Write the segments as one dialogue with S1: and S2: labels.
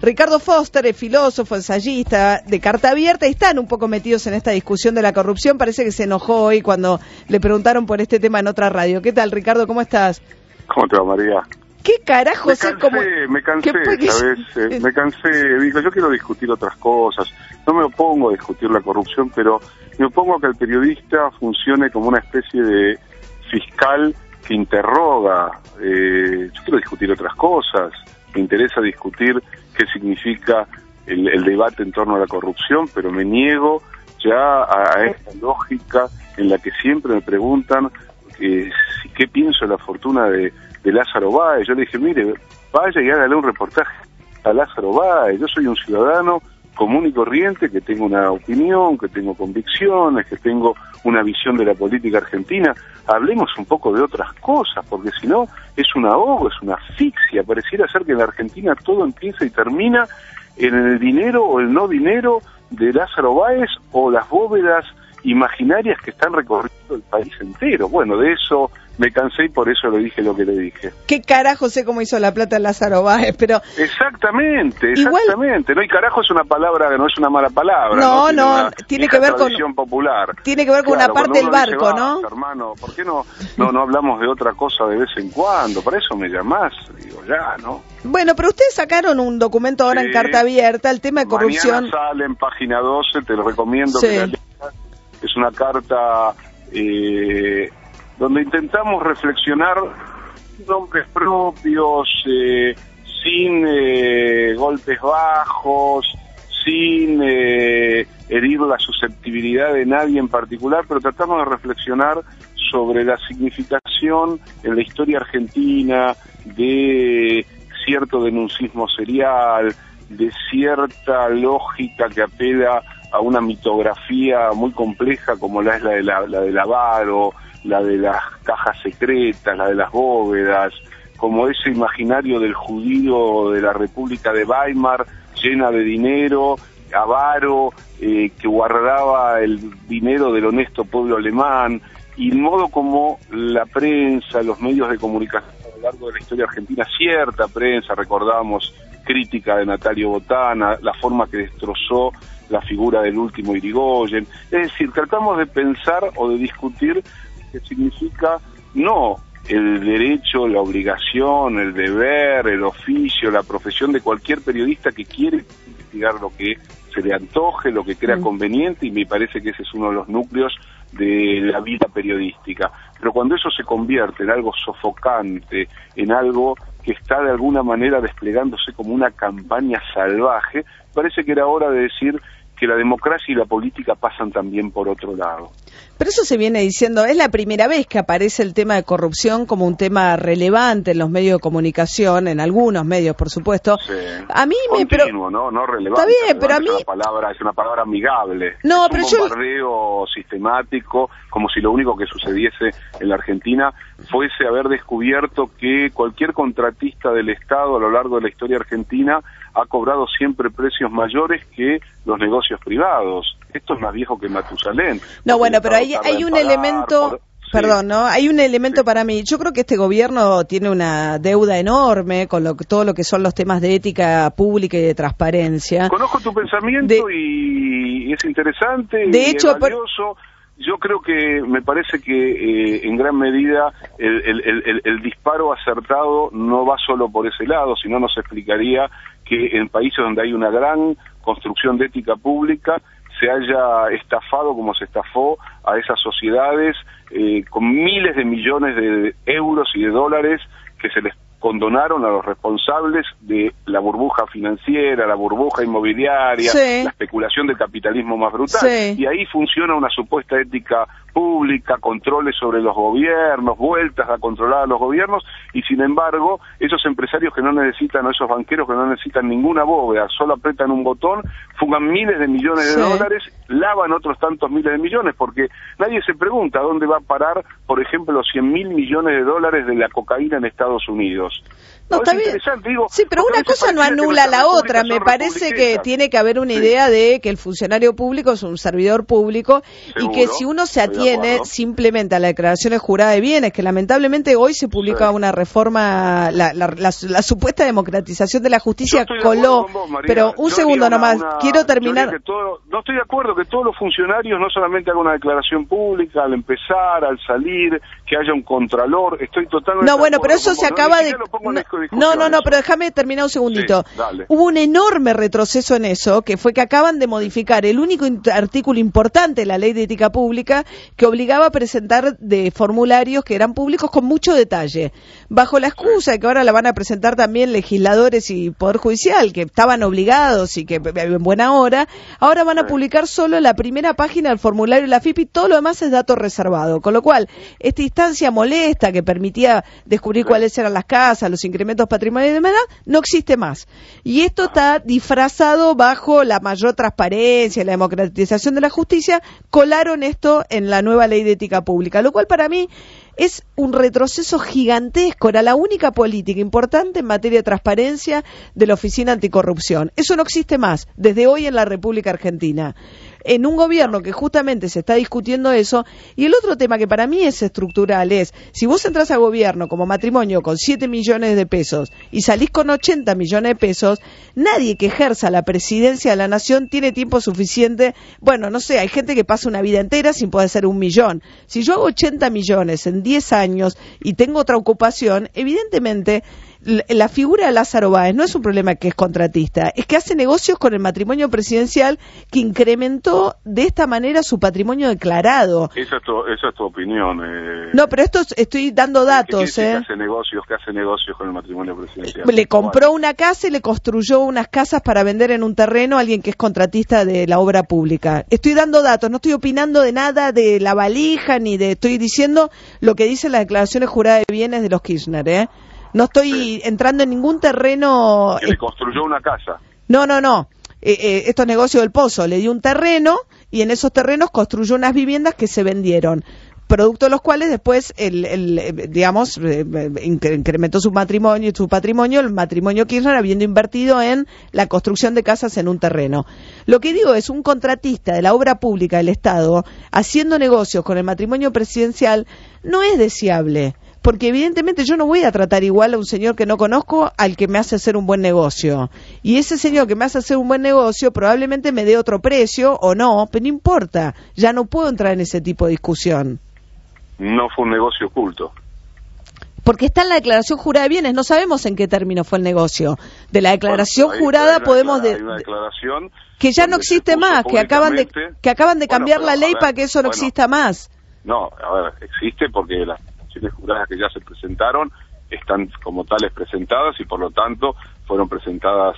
S1: Ricardo Foster es filósofo, ensayista de Carta Abierta y están un poco metidos en esta discusión de la corrupción. Parece que se enojó hoy cuando le preguntaron por este tema en otra radio. ¿Qué tal, Ricardo? ¿Cómo estás?
S2: ¿Cómo te va, María?
S1: ¿Qué carajo?
S2: Me cansé, ¿sabes? Me cansé. Digo, yo quiero discutir otras cosas. No me opongo a discutir la corrupción, pero me opongo a que el periodista funcione como una especie de fiscal que interroga. Yo quiero discutir otras cosas. Me interesa discutir qué significa el debate en torno a la corrupción, pero me niego ya a esta lógica en la que siempre me preguntan qué pienso de la fortuna de Lázaro Báez. Yo le dije, mire, vaya y hágale un reportaje a Lázaro Báez. Yo soy un ciudadano común y corriente que tengo una opinión, que tengo convicciones, que tengo una visión de la política argentina. Hablemos un poco de otras cosas, porque si no es un ahogo, es una asfixia. Pareciera ser que en la Argentina todo empieza y termina en el dinero o el no dinero de Lázaro Báez o las bóvedas imaginarias que están recorriendo el país entero. Bueno, de eso me cansé y por eso le dije lo que le dije.
S1: ¿Qué carajo sé cómo hizo la plata Lázaro Báez? Pero
S2: exactamente.
S1: Igual...
S2: No, y carajo es una palabra que no es una mala palabra.
S1: No, tiene que ver con
S2: popular.
S1: Tiene que ver con una parte del barco, ¿no?
S2: Hermano, ¿por qué no hablamos de otra cosa de vez en cuando? Para eso me llamás, digo, ya, ¿no?
S1: Bueno, pero ustedes sacaron un documento ahora en Carta Abierta, el tema de corrupción.
S2: Mañana sale en página 12, te lo recomiendo que la leas. Es una carta donde intentamos reflexionar nombres propios, sin golpes bajos, sin herir la susceptibilidad de nadie en particular, pero tratamos de reflexionar sobre la significación en la historia argentina de cierto denuncismo serial, de cierta lógica que apela a una mitografía muy compleja como la del avaro, la de las cajas secretas, la de las bóvedas, como ese imaginario del judío de la República de Weimar, llena de dinero, avaro, que guardaba el dinero del honesto pueblo alemán, y el modo como la prensa, los medios de comunicación a lo largo de la historia argentina, cierta prensa, recordamos, crítica de Natalio Botana, la forma que destrozó la figura del último Irigoyen. Es decir, tratamos de pensar o de discutir qué significa no el derecho, la obligación, el deber, el oficio, la profesión de cualquier periodista que quiere investigar lo que se le antoje, lo que crea conveniente, y me parece que ese es uno de los núcleos de la vida periodística. Pero cuando eso se convierte en algo sofocante, en algo que está de alguna manera desplegándose como una campaña salvaje, parece que era hora de decir que la democracia y la política pasan también por otro lado.
S1: Pero eso se viene diciendo, es la primera vez que aparece el tema de corrupción como un tema relevante en los medios de comunicación, en algunos medios, por supuesto.
S2: Sí.
S1: A mí
S2: continuo, no relevante.
S1: Está bien, pero a mí
S2: es una palabra amigable.
S1: No,
S2: es
S1: pero
S2: un bombardeo sistemático, como si lo único que sucediese en la Argentina fuese haber descubierto que cualquier contratista del Estado a lo largo de la historia argentina ha cobrado siempre precios mayores que los negocios privados. Esto es más viejo que Matusalén.
S1: No, bueno, pero hay un elemento... Perdón, ¿no? Hay un elemento para mí. Yo creo que este gobierno tiene una deuda enorme con todo lo que son los temas de ética pública y de transparencia.
S2: Conozco tu pensamiento y es interesante
S1: de hecho,
S2: es valioso. Yo creo que me parece que en gran medida el disparo acertado no va solo por ese lado, sino nos explicaría que en países donde hay una gran construcción de ética pública se haya estafado como se estafó a esas sociedades con miles de millones de euros y de dólares que se les condonaron a los responsables de la burbuja financiera, la burbuja inmobiliaria, la especulación del capitalismo más brutal. Y ahí funciona una supuesta ética pública, controles sobre los gobiernos, vueltas a controlar a los gobiernos, y sin embargo, esos empresarios que no necesitan, o esos banqueros que no necesitan ninguna bóveda, solo apretan un botón, fugan miles de millones de dólares, lavan otros tantos miles de millones, porque nadie se pregunta dónde va a parar, por ejemplo, los 100.000 millones de dólares de la cocaína en Estados Unidos.
S1: No, está bien. Digo, sí, pero una cosa no anula la otra. Me parece que tiene que haber una idea de que el funcionario público es un servidor público. Seguro, y que si uno se atiene simplemente a las declaraciones juradas de bienes, que lamentablemente hoy se publica una reforma, la supuesta democratización de la justicia coló. Vos, pero un segundo nomás, quiero terminar.
S2: No estoy de acuerdo que todos los funcionarios no solamente hagan una declaración pública al empezar, al salir, que haya un contralor. Estoy totalmente.
S1: No, bueno, pero eso se acaba de. No, pero déjame terminar un segundito. Sí, hubo un enorme retroceso en eso, que fue que acaban de modificar el único artículo importante de la Ley de Ética Pública que obligaba a presentar de formularios que eran públicos con mucho detalle, bajo la excusa de que ahora la van a presentar también legisladores y Poder Judicial, que estaban obligados y que en buena hora, ahora van a publicar solo la primera página del formulario de la FIP y todo lo demás es dato reservado, con lo cual esta instancia molesta que permitía descubrir cuáles eran las casas, los incrementos patrimoniales y demás, no existe más. Y esto está disfrazado bajo la mayor transparencia, la democratización de la justicia, colaron esto en la nueva Ley de Ética Pública, lo cual para mí es un retroceso gigantesco. Era la única política importante en materia de transparencia de la Oficina Anticorrupción. Eso no existe más desde hoy en la República Argentina, en un gobierno que justamente se está discutiendo eso. Y el otro tema que para mí es estructural es, si vos entras a gobierno como matrimonio con 7 millones de pesos y salís con 80 millones de pesos, nadie que ejerza la presidencia de la nación tiene tiempo suficiente. Bueno, no sé, hay gente que pasa una vida entera sin poder hacer 1 millón. Si yo hago 80 millones en 10 años y tengo otra ocupación, evidentemente la figura de Lázaro Báez no es un problema que es contratista, es que hace negocios con el matrimonio presidencial que incrementó de esta manera su patrimonio declarado.
S2: Esa es tu opinión.
S1: No, pero esto estoy dando datos.
S2: ¿Qué hace negocios con el matrimonio presidencial?
S1: Le compró una casa y le construyó unas casas para vender en un terreno a alguien que es contratista de la obra pública. Estoy dando datos, no estoy opinando de nada de la valija, estoy diciendo lo que dicen las declaraciones juradas de bienes de los Kirchner, No estoy entrando en ningún terreno.
S2: Que le construyó una casa.
S1: No. Estos negocios del Pozo. Le dio un terreno y en esos terrenos construyó unas viviendas que se vendieron, producto de los cuales después incrementó su patrimonio, el matrimonio Kirchner habiendo invertido en la construcción de casas en un terreno. Lo que digo es, un contratista de la obra pública del Estado haciendo negocios con el matrimonio presidencial no es deseable. Porque evidentemente yo no voy a tratar igual a un señor que no conozco al que me hace hacer un buen negocio. Y ese señor que me hace hacer un buen negocio probablemente me dé otro precio o no, pero no importa. Ya no puedo entrar en ese tipo de discusión.
S2: No fue un negocio oculto.
S1: Porque está en la declaración jurada de bienes, no sabemos en qué término fue el negocio. De la declaración jurada podemos...
S2: Hay una declaración
S1: que ya no existe más, que acaban de cambiar la ley para que eso no exista más.
S2: No, a ver, existe porque las juradas que ya se presentaron están como tales presentadas y por lo tanto fueron presentadas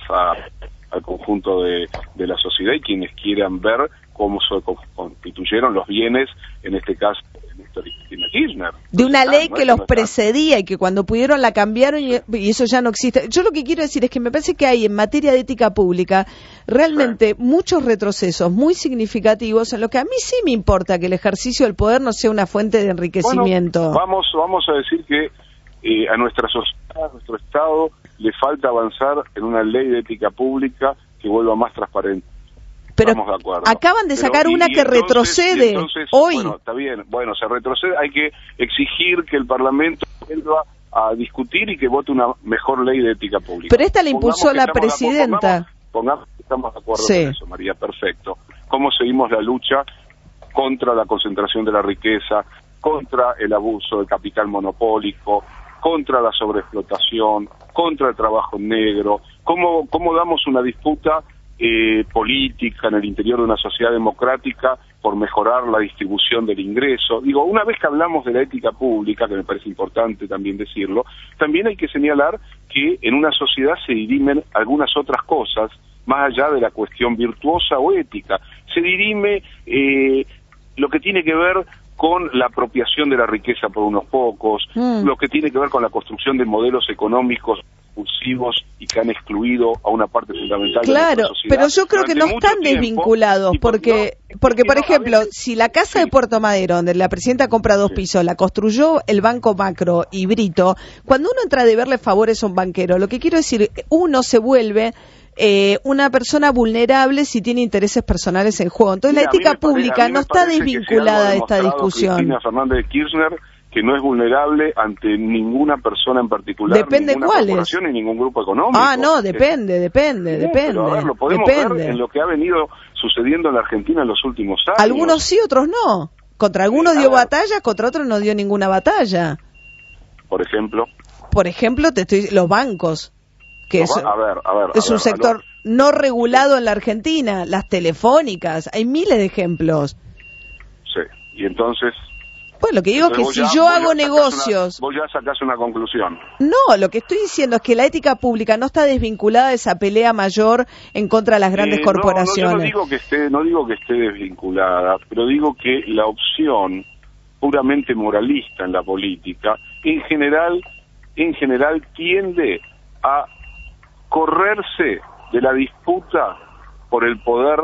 S2: al conjunto de la sociedad y quienes quieran ver cómo se constituyeron los bienes, en este caso Néstor y Cristina Kirchner.
S1: De una ley que los precedía y que cuando pudieron la cambiaron y eso ya no existe. Yo lo que quiero decir es que me parece que hay en materia de ética pública realmente muchos retrocesos muy significativos en lo que a mí sí me importa que el ejercicio del poder no sea una fuente de enriquecimiento.
S2: Bueno, vamos a decir que a nuestra sociedad, a nuestro Estado, le falta avanzar en una ley de ética pública que vuelva más transparente.
S1: Pero acaban de sacar una que retrocede hoy.
S2: Bueno, está bien, se retrocede, hay que exigir que el Parlamento vuelva a discutir y que vote una mejor ley de ética pública.
S1: Pero esta la impulsó la presidenta.
S2: Pongamos que estamos de acuerdo con eso, María, perfecto. ¿Cómo seguimos la lucha contra la concentración de la riqueza, contra el abuso del capital monopólico, contra la sobreexplotación, contra el trabajo negro? ¿Cómo damos una disputa política en el interior de una sociedad democrática por mejorar la distribución del ingreso? Digo, una vez que hablamos de la ética pública, que me parece importante también decirlo, también hay que señalar que en una sociedad se dirimen algunas otras cosas, más allá de la cuestión virtuosa o ética. Se dirime lo que tiene que ver con la apropiación de la riqueza por unos pocos, lo que tiene que ver con la construcción de modelos económicos impulsivos y que han excluido a una parte fundamental de nuestra sociedad.
S1: Pero yo creo que no están desvinculados, porque porque por ejemplo, si la casa de Puerto Madero, donde la presidenta compra 2 pisos, la construyó el Banco Macro y Brito, cuando uno entra a deberle favores a un banquero, lo que quiero decir, uno se vuelve una persona vulnerable si tiene intereses personales en juego. Entonces la ética pública no está desvinculada de esta discusión.
S2: Cristina Fernández de Kirchner, que no es vulnerable ante ninguna persona en particular,
S1: depende
S2: ninguna corporación y ningún grupo económico.
S1: No, depende.
S2: Pero a ver, lo podemos ver en lo que ha venido sucediendo en la Argentina en los últimos años.
S1: Algunos sí, otros no. Contra algunos dio batallas, contra otros no dio ninguna batalla.
S2: Por ejemplo,
S1: los bancos, que es un sector no regulado en la Argentina, las telefónicas, hay miles de ejemplos.
S2: Sí, y entonces...
S1: Pues lo que digo es que si yo hago negocios...
S2: Vos ya sacás una conclusión.
S1: No, lo que estoy diciendo es que la ética pública no está desvinculada de esa pelea mayor en contra de las grandes corporaciones.
S2: Yo no digo que esté desvinculada, pero digo que la opción puramente moralista en la política, en general tiende a correrse de la disputa por el poder,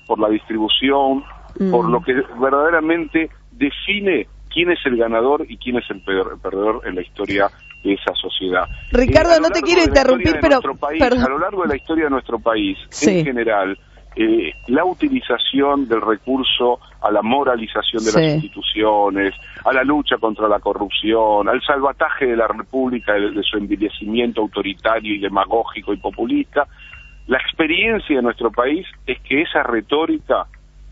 S2: por la distribución, por lo que verdaderamente define quién es el ganador y quién es el perdedor en la historia de esa sociedad.
S1: Ricardo, no te quiero interrumpir, pero...
S2: A lo largo de la historia de nuestro país, en general, la utilización del recurso a la moralización de las instituciones, a la lucha contra la corrupción, al salvataje de la República, de su envilecimiento autoritario y demagógico y populista, la experiencia de nuestro país es que esa retórica,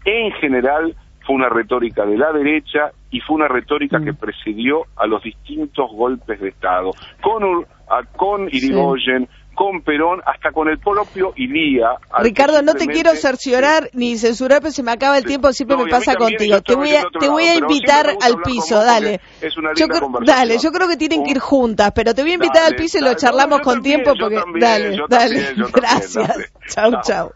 S2: en general, fue una retórica de la derecha y fue una retórica que precedió a los distintos golpes de Estado, con Irigoyen, con Perón, hasta con el propio Ilía.
S1: Ricardo, no te quiero cerciorar ni censurar, pero se me acaba el tiempo, siempre me pasa contigo. Te voy a invitar al piso, dale.
S2: Es una linda conversación.
S1: Dale, yo creo que tienen que ir juntas, pero te voy a invitar al piso y lo charlamos con tiempo, porque... Dale, gracias. Chau.